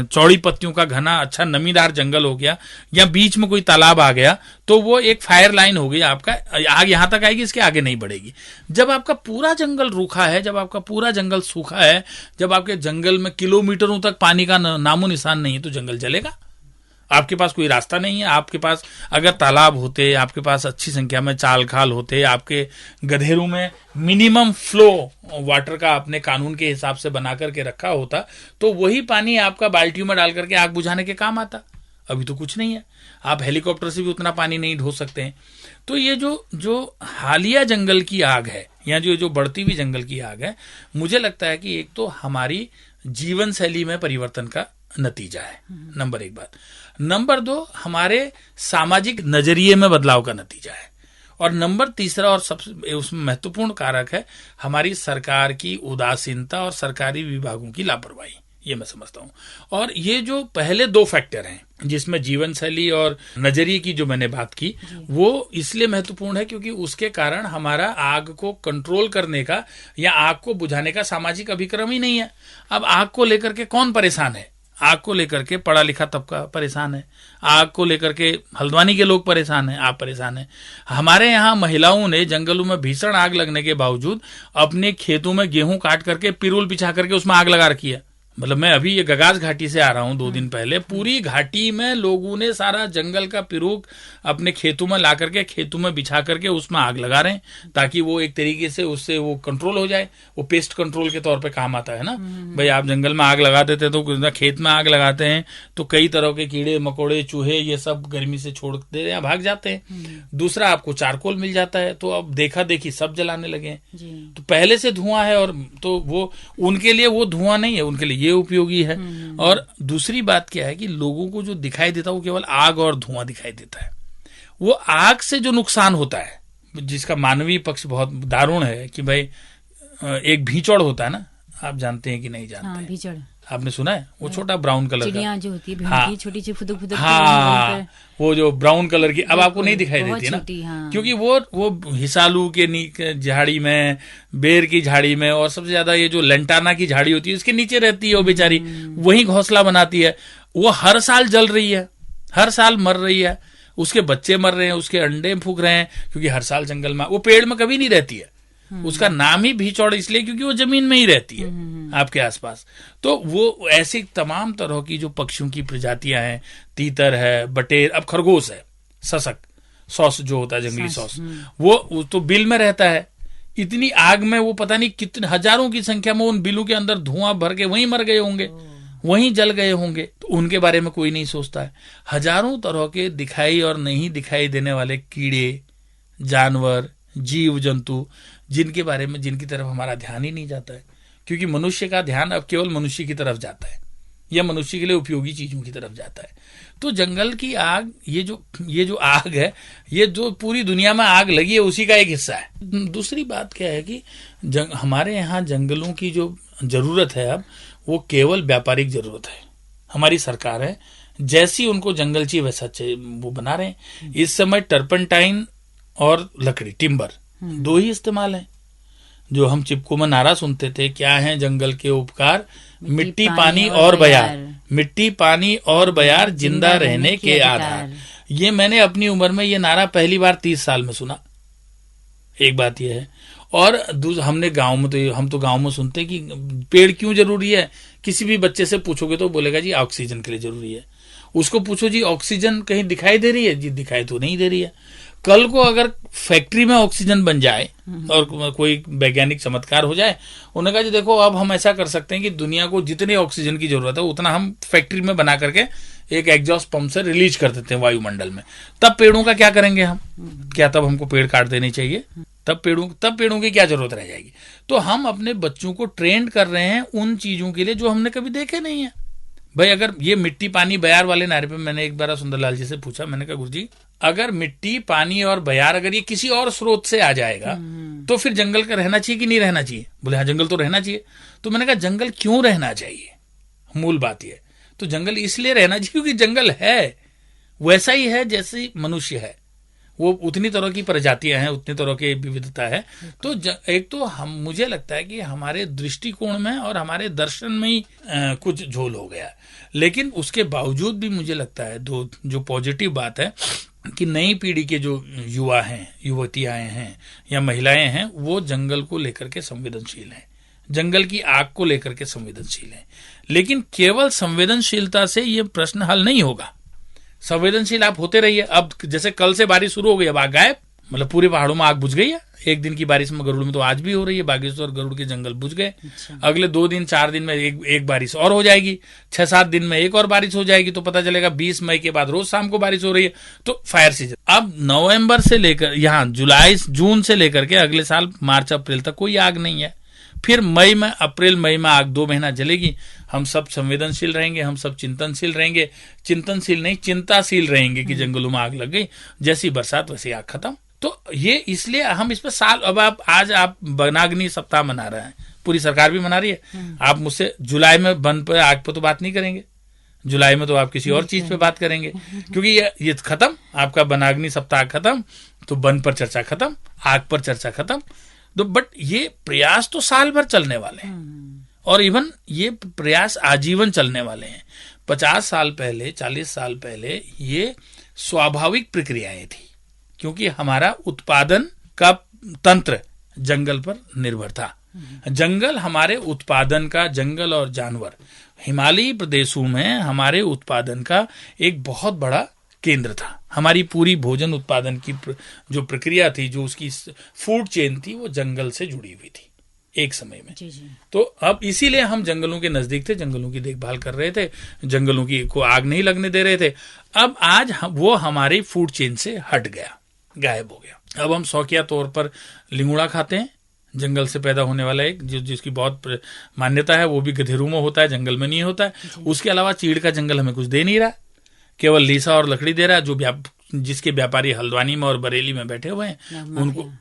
चौड़ी पत्तियों का घना अच्छा नमीदार जंगल हो गया, या बीच में कोई तालाब आ गया, तो वो एक फायर लाइन हो गई आपका, आग यहां तक आएगी, इसके आगे नहीं बढ़ेगी। जब आपका पूरा जंगल रूखा है, जब आपका पूरा जंगल सूखा है, जब आपके जंगल में किलोमीटरों तक पानी का नामो निशान नहीं है, तो जंगल जलेगा। आपके पास कोई रास्ता नहीं है। आपके पास अगर तालाब होते, आपके पास अच्छी संख्या में चाल खाल होते, आपके गधेरों में मिनिमम फ्लो वाटर का आपने कानून के हिसाब से बना करके रखा होता, तो वही पानी आपका बाल्टियों में डाल करके आग बुझाने के काम आता। अभी तो कुछ नहीं है, आप हेलीकॉप्टर से भी उतना पानी नहीं ढो सकते हैं। तो ये जो हालिया जंगल की आग है, या जो बढ़ती हुई जंगल की आग है, मुझे लगता है कि एक तो हमारी जीवन शैली में परिवर्तन का नतीजा है, नंबर 1 बात। नंबर 2, हमारे सामाजिक नजरिए में बदलाव का नतीजा है। और नंबर 3 और सबसे उसमें महत्वपूर्ण कारक है हमारी सरकार की उदासीनता और सरकारी विभागों की लापरवाही, ये मैं समझता हूं। और ये जो पहले 2 फैक्टर हैं, जिसमें जीवन शैली और नजरिए की जो मैंने बात की, वो इसलिए महत्वपूर्ण है क्योंकि उसके कारण हमारा आग को कंट्रोल करने का या आग को बुझाने का सामाजिक अभिक्रम ही नहीं है। अब आग को लेकर के कौन परेशान है? आग को लेकर के पढ़ा लिखा तबका परेशान है, आग को लेकर के हल्द्वानी के लोग परेशान हैं, आप परेशान हैं। हमारे यहाँ महिलाओं ने जंगलों में भीषण आग लगने के बावजूद अपने खेतों में गेहूं काट करके पिरूल बिछा करके उसमें आग लगा रखी है। मतलब मैं अभी ये गगास घाटी से आ रहा हूँ 2 दिन पहले, पूरी घाटी में लोगों ने सारा जंगल का पिरूक अपने खेतों में ला करके खेतों में बिछा करके उसमें आग लगा रहे हैं, ताकि वो एक तरीके से उससे वो कंट्रोल हो जाए। वो पेस्ट कंट्रोल के तौर पे काम आता है ना भाई। आप जंगल में आग लगा देते तो खेत में आग लगाते हैं तो कई तरह के कीड़े मकोड़े चूहे ये सब गर्मी से छोड़ दे या भाग जाते हैं। दूसरा, आपको चारकोल मिल जाता है, तो अब देखा देखी सब जलाने लगे। तो पहले से धुआं है, और तो वो उनके लिए वो धुआं नहीं है, उनके लिए ये उपयोगी है। और दूसरी बात क्या है कि लोगों को जो दिखाई देता है वो केवल आग और धुआं दिखाई देता है। वो आग से जो नुकसान होता है, जिसका मानवीय पक्ष बहुत दारुण है कि भाई एक भीचड़ होता है ना, आप जानते हैं कि नहीं जानते? हाँ, भीचड़। आपने सुना है? वो छोटा ब्राउन कलर का चिड़िया जो होती है, हाँ, छोटी सी फुदुक फुदुक, हाँ, वो जो ब्राउन कलर की अब आपको नहीं दिखाई देती है ना, हाँ। क्योंकि वो हिसालू के झाड़ी में, बेर की झाड़ी में, और सबसे ज्यादा ये जो लेंटाना की झाड़ी होती है इसके नीचे रहती है वो बेचारी, वही घोंसला बनाती है। वो हर साल जल रही है, हर साल मर रही है, उसके बच्चे मर रहे हैं, उसके अंडे फूक रहे हैं, क्योंकि हर साल जंगल में, वो पेड़ में कभी नहीं रहती है। उसका नाम ही भीचौड़ इसलिए क्योंकि वो जमीन में ही रहती है आपके आसपास। तो वो ऐसी तमाम तरह की जो पक्षियों की प्रजातियां हैं, तीतर है, बटेर, अब खरगोश है, ससक, सॉस जो होता है जंगली सॉस, वो तो बिल में रहता है। इतनी आग में वो पता नहीं कितने हजारों की संख्या में उन बिलों के अंदर धुआं भर के वहीं मर गए होंगे, वहीं जल गए होंगे, तो उनके बारे में कोई नहीं सोचता है। हजारों तरह के दिखाई और नहीं दिखाई देने वाले कीड़े, जानवर, जीव जंतु, जिनके बारे में, जिनकी तरफ हमारा ध्यान ही नहीं जाता है, क्योंकि मनुष्य का ध्यान अब केवल मनुष्य की तरफ जाता है या मनुष्य के लिए उपयोगी चीजों की तरफ जाता है। तो जंगल की आग, ये जो आग है, ये जो पूरी दुनिया में आग लगी है उसी का एक हिस्सा है। दूसरी बात क्या है कि हमारे यहाँ जंगलों की जो जरूरत है अब, वो केवल व्यापारिक जरूरत है। हमारी सरकार है, जैसी उनको जंगल चाहिए वैसा चाहिए वो बना रहे हैं। इस समय टर्पेंटाइन और लकड़ी, टिम्बर, दो ही इस्तेमाल है। जो हम चिपको में नारा सुनते थे, क्या है जंगल के उपकार, मिट्टी पानी और बयार, मिट्टी पानी और बयार, जिंदा रहने के आधार। ये मैंने अपनी उम्र में ये नारा पहली बार 30 साल में सुना। एक बात यह है, और हमने गांव में, तो हम तो गांव में सुनते कि पेड़ क्यों जरूरी है। किसी भी बच्चे से पूछोगे तो बोलेगा जी ऑक्सीजन के लिए जरूरी है। उसको पूछो जी ऑक्सीजन कहीं दिखाई दे रही है, जी दिखाई तो नहीं दे रही है। कल को अगर फैक्ट्री में ऑक्सीजन बन जाए और कोई वैज्ञानिक चमत्कार हो जाए, उन्होंने कहा जी देखो अब हम ऐसा कर सकते हैं कि दुनिया को जितनी ऑक्सीजन की जरूरत है उतना हम फैक्ट्री में बना करके एक एग्जॉस्ट पंप से रिलीज कर देते हैं वायुमंडल में। तब पेड़ों का क्या करेंगे हम? क्या तब हमको पेड़ काट देने चाहिए? तब पेड़ों की क्या जरूरत रह जाएगी? तो हम अपने बच्चों को ट्रेंड कर रहे हैं उन चीजों के लिए जो हमने कभी देखे नहीं है। भाई अगर ये मिट्टी पानी बयार वाले नारे पे मैंने एक बार सुंदरलाल जी से पूछा, मैंने कहा गुरुजी अगर मिट्टी पानी और बयार अगर ये किसी और स्रोत से आ जाएगा तो फिर जंगल का रहना चाहिए कि नहीं रहना चाहिए? बोले हाँ जंगल तो रहना चाहिए। तो मैंने कहा जंगल क्यों रहना चाहिए? मूल बात यह, तो जंगल इसलिए रहना चाहिए क्योंकि जंगल है वैसा ही है जैसे मनुष्य है, वो उतनी तरह की प्रजातियां हैं, उतनी तरह की विविधता है। तो एक तो मुझे लगता है कि हमारे दृष्टिकोण में और हमारे दर्शन में ही कुछ झोल हो गया। लेकिन उसके बावजूद भी मुझे लगता है जो पॉजिटिव बात है कि नई पीढ़ी के जो युवा हैं, युवतियां हैं या महिलाएं हैं, वो जंगल को लेकर के संवेदनशील हैं, जंगल की आग को लेकर के संवेदनशील हैं। लेकिन केवल संवेदनशीलता से ये प्रश्न हल नहीं होगा। संवेदनशील आप होते रहिए। अब जैसे कल से बारिश शुरू हो गई, अब आग गायब, मतलब पूरे पहाड़ों में आग बुझ गई है। एक दिन की बारिश में गरुड़ में तो आज भी हो रही है, बागेश्वर गरुड़ के जंगल बुझ गए। अगले 2 दिन 4 दिन में एक बारिश और हो जाएगी, 6-7 दिन में एक और बारिश हो जाएगी, तो पता चलेगा 20 मई के बाद रोज शाम को बारिश हो रही है। तो फायर सीजन अब नवंबर से लेकर यहाँ जून से लेकर के अगले साल मार्च अप्रैल तक कोई आग नहीं है। फिर अप्रैल मई में आग 2 महीना जलेगी। हम सब संवेदनशील रहेंगे, हम सब चिंतनशील रहेंगे, चिंतनशील नहीं चिंताशील रहेंगे कि जंगलों में आग लग गई, जैसी बरसात वैसी आग खत्म। तो ये इसलिए हम इस पर साल, अब आज आप वनाग्नि सप्ताह मना रहे हैं, पूरी सरकार भी मना रही है। आप मुझसे जुलाई में वन पर आग पर तो बात नहीं करेंगे, जुलाई में तो आप किसी और चीज पे बात करेंगे, क्योंकि ये खत्म, आपका वनाग्नि सप्ताह खत्म, तो वन पर चर्चा खत्म, आग पर चर्चा खत्म। तो बट ये प्रयास तो साल भर चलने वाले हैं, और इवन ये प्रयास आजीवन चलने वाले हैं। 50 साल पहले, 40 साल पहले ये स्वाभाविक प्रक्रियाएं थी, क्योंकि हमारा उत्पादन का तंत्र जंगल पर निर्भर था। जंगल हमारे उत्पादन का, जंगल और जानवर हिमालयी प्रदेशों में हमारे उत्पादन का एक बहुत बड़ा केंद्र था। हमारी पूरी भोजन उत्पादन की जो प्रक्रिया थी, जो उसकी फूड चेन थी, वो जंगल से जुड़ी हुई थी एक समय में। जी। तो अब इसीलिए हम जंगलों के नजदीक थे, जंगलों की देखभाल कर रहे थे, जंगलों की को आग नहीं लगने दे रहे थे। अब आज वो हमारी फूड चेन से हट गया, गायब हो गया। अब हम शौकिया तौर पर लिंगुड़ा खाते हैं, जंगल से पैदा होने वाला एक जिसकी बहुत मान्यता है, वो भी गधेरू में होता है, जंगल में नहीं होता है। उसके अलावा चीड़ का जंगल हमें कुछ दे नहीं रहा। केवल लीसा और लकड़ी दे रहा है। जो जिसके व्यापारी हल्द्वानी में और बरेली में बैठे हुए हैं,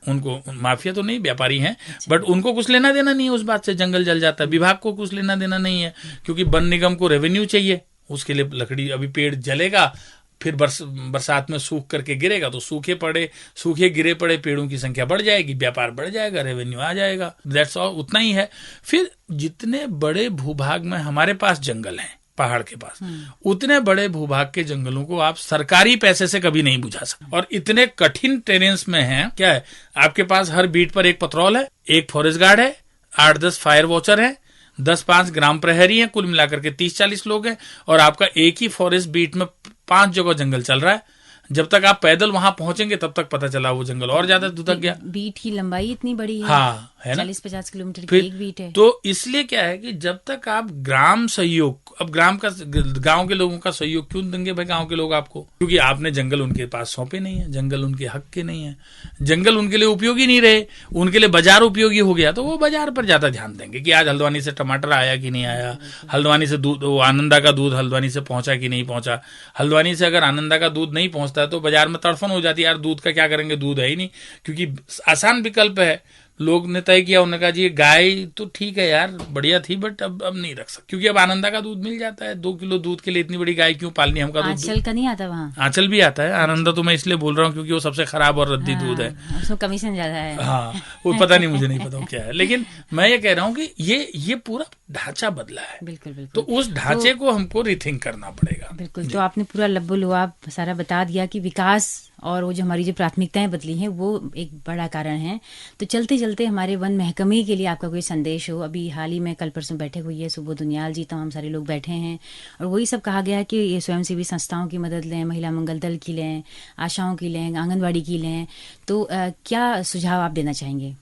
उनको माफिया तो नहीं, व्यापारी हैं, बट उनको कुछ लेना देना नहीं है उस बात से। जंगल जल जाता है, विभाग को कुछ लेना देना नहीं है, क्योंकि वन निगम को रेवेन्यू चाहिए। उसके लिए लकड़ी, अभी पेड़ जलेगा, फिर बरसात में सूख करके गिरेगा, तो सूखे गिरे पड़े पेड़ों की संख्या बढ़ जाएगी, व्यापार बढ़ जाएगा, रेवेन्यू आ जाएगा। दैट्स ऑल, उतना ही है। फिर जितने बड़े भूभाग में हमारे पास जंगल हैं, पहाड़ के पास, उतने बड़े भूभाग के जंगलों को आप सरकारी पैसे से कभी नहीं बुझा सकते। और इतने कठिन टेरेंस में है, क्या है, आपके पास हर बीट पर एक पत्रोल है, एक फॉरेस्ट गार्ड है, 8-10 फायर वॉचर है, 10-5 ग्राम प्रहरी हैं, कुल मिलाकर के 30-40 लोग हैं, और आपका एक ही फॉरेस्ट बीट में 5 जगह जंगल चल रहा है। जब तक आप पैदल वहां पहुंचेंगे तब तक पता चला वो जंगल और ज्यादा दुधक गया। बीट की लंबाई इतनी बड़ी है, हाँ, है ना, 40-50 किलोमीटर की एक बीट है। तो इसलिए क्या है कि जब तक आप ग्राम सहयोग, अब गांव के लोगों का सहयोग क्यों देंगे भाई गांव के लोग आपको? क्योंकि आपने जंगल उनके पास सौंपे नहीं है, जंगल उनके हक के नहीं है, जंगल उनके लिए उपयोगी नहीं रहे, उनके लिए बाजार उपयोगी हो गया, तो वो बाजार पर ज्यादा ध्यान देंगे कि आज हल्द्वानी से टमाटर आया कि नहीं आया, हल्द्वानी से दूध, आनंदा का दूध हल्द्वानी से पहुंचा कि नहीं पहुंचा। हल्द्वानी से अगर आनंदा का दूध नहीं पहुंचता है तो बाजार में तड़फन हो जाती है, यार दूध का क्या करेंगे, दूध है ही नहीं। क्योंकि आसान विकल्प है, लोग ने तय किया, उन्होंने कहा जी गाय तो ठीक है यार, बढ़िया थी, बट अब नहीं रख सकते, क्योंकि अब आनंदा का दूध मिल जाता है। 2 किलो दूध के लिए इतनी बड़ी गाय क्यों पालनी? हमका दूध आंचल का नहीं आता वहाँ? आंचल भी आता है, आनंदा तो मैं इसलिए बोल रहा हूँ क्योंकि वो सबसे खराब और रद्दी दूध है, उसमें कमीशन ज्यादा है। हाँ, वो पता नहीं, मुझे नहीं पता क्या है, लेकिन मैं ये कह रहा हूँ कि ये पूरा ढांचा बदला है। बिल्कुल बिल्कुल। तो उस ढांचे को हमको रिथिंक करना पड़ेगा। बिल्कुल। तो आपने पूरा लब्बो-लुआब सारा बता दिया कि विकास और वो जो हमारी जो प्राथमिकताएं बदली हैं वो एक बड़ा कारण है। तो चलते चलते हमारे वन महकमे के लिए आपका कोई संदेश हो? अभी हाल ही में कल परसों बैठक हुई है, सुबोध दुनियाल जी, तमाम सारे लोग बैठे हैं, और वही सब कहा गया है कि ये स्वयंसेवी संस्थाओं की मदद लें, महिला मंगल दल की लें, आशाओं की लें, आंगनबाड़ी की लें। तो क्या सुझाव आप देना चाहेंगे?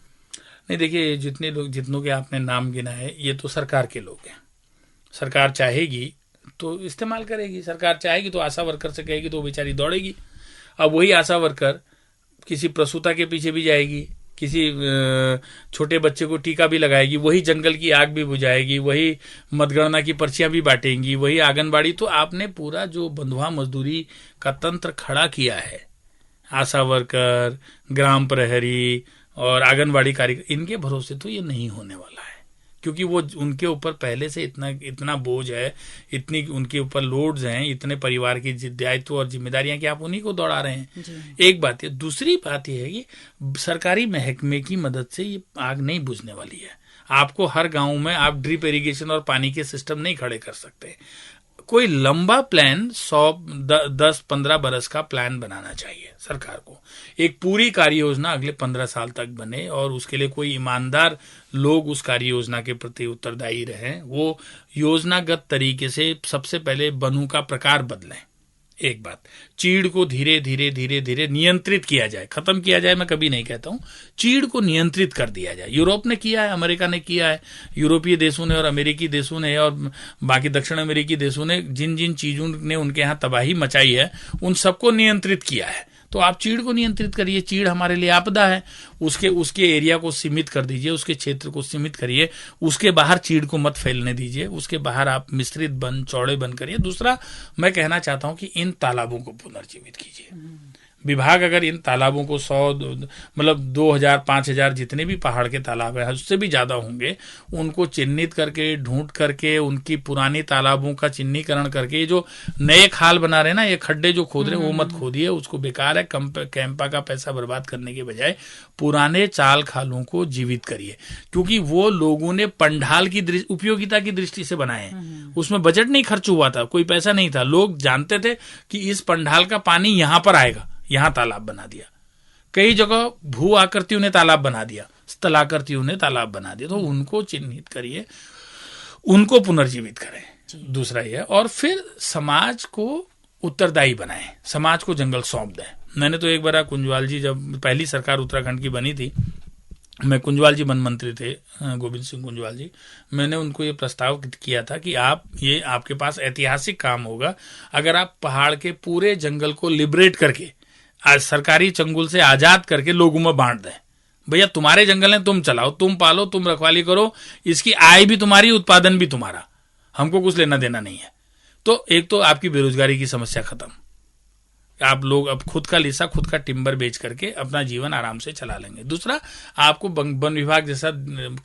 नहीं, देखिए, जितनों के आपने नाम गिना है, ये तो सरकार के लोग हैं। सरकार चाहेगी तो इस्तेमाल करेगी, सरकार चाहेगी तो आशा वर्कर से कहेगी तो वो बेचारी दौड़ेगी। अब वही आशा वर्कर किसी प्रसूता के पीछे भी जाएगी, किसी छोटे बच्चे को टीका भी लगाएगी, वही जंगल की आग भी बुझाएगी, वही मतगणना की पर्चियां भी बांटेंगी, वही आंगनबाड़ी। तो आपने पूरा जो बंधुआ मजदूरी का तंत्र खड़ा किया है, आशा वर्कर, ग्राम प्रहरी और आंगनबाड़ी कार्यकर्ता, इनके भरोसे तो ये नहीं होने वाला है, क्योंकि वो उनके ऊपर पहले से इतना बोझ है, इतनी उनके ऊपर लोड्स हैं, इतने परिवार की दायित्व और जिम्मेदारियां कि आप उन्हीं को दौड़ा रहे हैं। एक बात है। दूसरी बात यह है कि सरकारी महकमे की मदद से ये आग नहीं बुझने वाली है। आपको हर गांव में आप ड्रिप इरिगेशन और पानी के सिस्टम नहीं खड़े कर सकते। कोई लंबा प्लान 10-15 बरस का प्लान बनाना चाहिए सरकार को। एक पूरी कार्य योजना अगले 15 साल तक बने, और उसके लिए कोई ईमानदार लोग उस कार्य योजना के प्रति उत्तरदायी रहें। वो योजनागत तरीके से सबसे पहले वनों का प्रकार बदलें। एक बात, चीड़ को धीरे धीरे नियंत्रित किया जाए, खत्म किया जाए मैं कभी नहीं कहता हूं, चीड़ को नियंत्रित कर दिया जाए। यूरोप ने किया है, अमेरिका ने किया है, यूरोपीय देशों ने और अमेरिकी देशों ने और बाकी दक्षिण अमेरिकी देशों ने जिन जिन चीजों ने उनके यहाँ तबाही मचाई है, उन सबको नियंत्रित किया है। तो आप चीड़ को नियंत्रित करिए। चीड़ हमारे लिए आपदा है, उसके एरिया को सीमित कर दीजिए, उसके क्षेत्र को सीमित करिए, उसके बाहर चीड़ को मत फैलने दीजिए, उसके बाहर आप मिश्रित वन, चौड़े वन करिए। दूसरा, मैं कहना चाहता हूं कि इन तालाबों को पुनर्जीवित कीजिए। विभाग अगर इन तालाबों को 2000-5000 जितने भी पहाड़ के तालाब है, उससे भी ज्यादा होंगे, उनको चिन्हित करके, ढूंढ करके, उनकी पुरानी तालाबों का चिन्हीकरण करके, जो नए खाल बना रहे ना, ये खड्डे जो खोद रहे हैं वो मत खोदिए, उसको बेकार है। कैंपा का पैसा बर्बाद करने के बजाय पुराने चाल खालों को जीवित करिए, क्योंकि वो लोगों ने पंडाल की उपयोगिता की दृष्टि से बनाए हैं। उसमें बजट नहीं खर्च हुआ था, कोई पैसा नहीं था, लोग जानते थे कि इस पंडाल का पानी यहां पर आएगा, यहां तालाब बना दिया। कई जगह भू आकृतियों ने तालाब बना दिया, स्थलाकृतियों ने तालाब बना दिया। तो उनको चिन्हित करिए, उनको पुनर्जीवित करें। दूसरा यह, और फिर समाज को उत्तरदायी बनाएं, समाज को जंगल सौंप दें। मैंने तो एक बार कुंजवाल जी, जब पहली सरकार उत्तराखंड की बनी थी, मैं कुंजवाल जी वन मंत्री थे, गोविंद सिंह कुंजवाल जी, मैंने उनको ये प्रस्ताव किया था कि आपके पास ऐतिहासिक काम होगा अगर आप पहाड़ के पूरे जंगल को लिबरेट करके, आज सरकारी चंगुल से आजाद करके लोगों में बांट दें। भैया तुम्हारे जंगल हैं, तुम चलाओ, तुम पालो, तुम रखवाली करो, इसकी आय भी तुम्हारी, उत्पादन भी तुम्हारा, हमको कुछ लेना देना नहीं है। तो एक तो आपकी बेरोजगारी की समस्या खत्म, आप लोग अब खुद का लिसा, खुद का टिम्बर बेच करके अपना जीवन आराम से चला लेंगे। दूसरा, आपको वन विभाग जैसा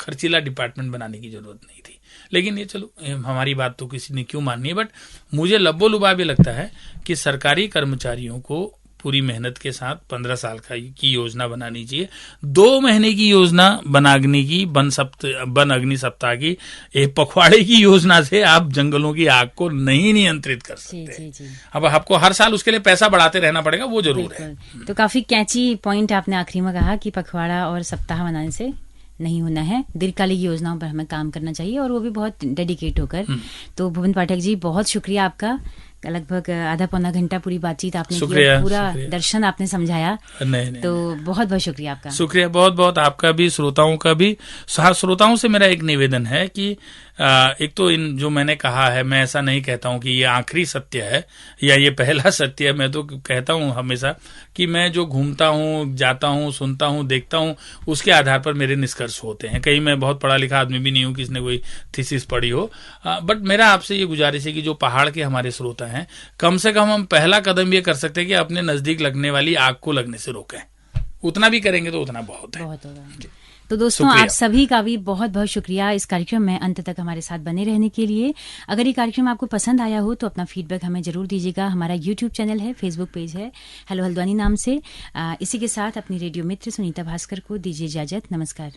खर्चीला डिपार्टमेंट बनाने की जरूरत नहीं थी। लेकिन ये चलो, हमारी बात तो किसी ने क्यों माननी है, बट मुझे लब्बो लुबा भी लगता है कि सरकारी कर्मचारियों को पूरी मेहनत के साथ 15 साल की योजना बनानी चाहिए। 2 महीने की योजना बनाने की, वन अग्नि सप्ताह की, एक पखवाड़े की योजना से आप जंगलों की आग को नहीं नियंत्रित कर सकते। जी। अब आपको हर साल उसके लिए पैसा बढ़ाते रहना पड़ेगा, वो जरूर है। तो काफी कैची पॉइंट आपने आखिरी में कहा कि पखवाड़ा और सप्ताह मनाने से नहीं होना है, दीर्घकालिक योजनाओं पर हमें काम करना चाहिए, और वो भी बहुत डेडिकेट होकर। तो भुवन पाठक जी, बहुत शुक्रिया आपका। लगभग आधा पौना घंटा पूरी बातचीत आपने किया, पूरा दर्शन आपने समझाया। नहीं, तो बहुत बहुत शुक्रिया आपका। शुक्रिया बहुत बहुत आपका भी, श्रोताओं का भी। श्रोताओं से मेरा एक निवेदन है कि एक तो इन जो मैंने कहा है, मैं ऐसा नहीं कहता हूं कि ये आखिरी सत्य है या ये पहला सत्य है। मैं तो कहता हूं हमेशा कि मैं जो घूमता हूं, जाता हूं, सुनता हूं, देखता हूं, उसके आधार पर मेरे निष्कर्ष होते हैं। कहीं मैं बहुत पढ़ा लिखा आदमी भी नहीं हूं कि इसने कोई थीसिस पढ़ी हो, बट मेरा आपसे ये गुजारिश है कि जो पहाड़ के हमारे श्रोता हैं, कम से कम हम पहला कदम ये कर सकते हैं कि अपने नजदीक लगने वाली आग को लगने से रोकें। उतना भी करेंगे तो उतना बहुत है। तो दोस्तों, आप सभी का भी बहुत बहुत शुक्रिया इस कार्यक्रम में अंत तक हमारे साथ बने रहने के लिए। अगर ये कार्यक्रम आपको पसंद आया हो तो अपना फीडबैक हमें जरूर दीजिएगा। हमारा YouTube चैनल है, Facebook पेज है हेलो हल्द्वानी नाम से। इसी के साथ अपनी रेडियो मित्र सुनीता भास्कर को दीजिए इजाजत। नमस्कार।